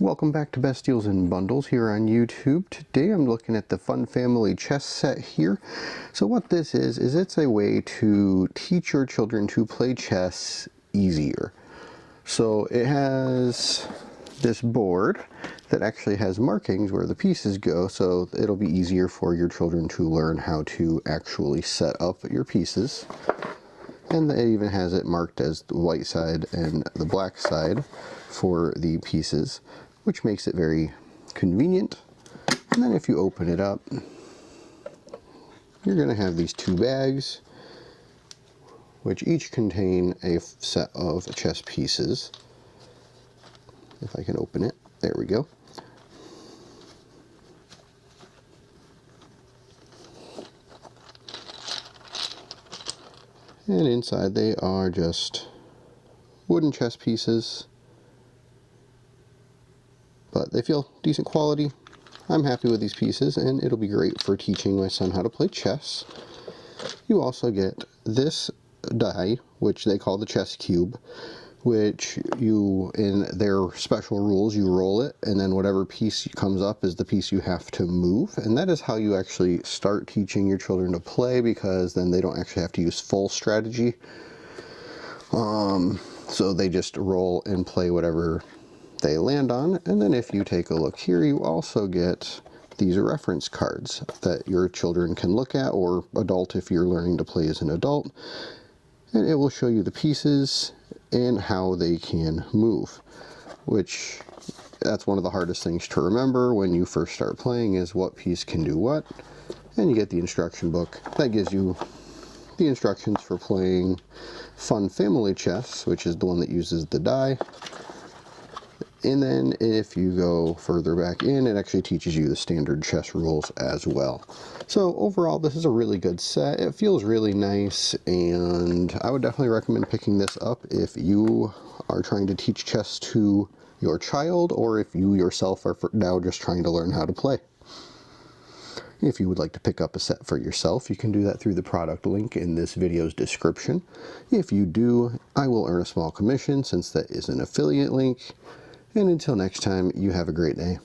Welcome back to Best Deals and Bundles here on YouTube. Today I'm looking at the Fun Family chess set here. So what this is it's a way to teach your children to play chess easier. So it has this board that actually has markings where the pieces go, so it'll be easier for your children to learn how to actually set up your pieces. And it even has it marked as the white side and the black side for the pieces, which makes it very convenient. And then if you open it up, you're going to have these two bags, which each contain a set of chess pieces. If I can open it, there we go. And inside they are just wooden chess pieces, but they feel decent quality. I'm happy with these pieces, and it'll be great for teaching my son how to play chess. You also get this die, which they call the chess cube, which you, in their special rules, you roll it, and then whatever piece comes up is the piece you have to move. And that is how you actually start teaching your children to play, because then they don't actually have to use full strategy. So they just roll and play whatever they land on. And then if you take a look here, you also get these reference cards that your children can look at, or adult if you're learning to play as an adult. And it will show you the pieces and how they can move, which that's one of the hardest things to remember when you first start playing, is what piece can do what. And you get the instruction book that gives you the instructions for playing Fun Family Chess, which is the one that uses the die. And then if you go further back in, it actually teaches you the standard chess rules as well. So overall, this is a really good set. It feels really nice, and I would definitely recommend picking this up if you are trying to teach chess to your child, or if you yourself are now just trying to learn how to play. If you would like to pick up a set for yourself, you can do that through the product link in this video's description. If you do, I will earn a small commission, since that is an affiliate link. And until next time, you have a great day.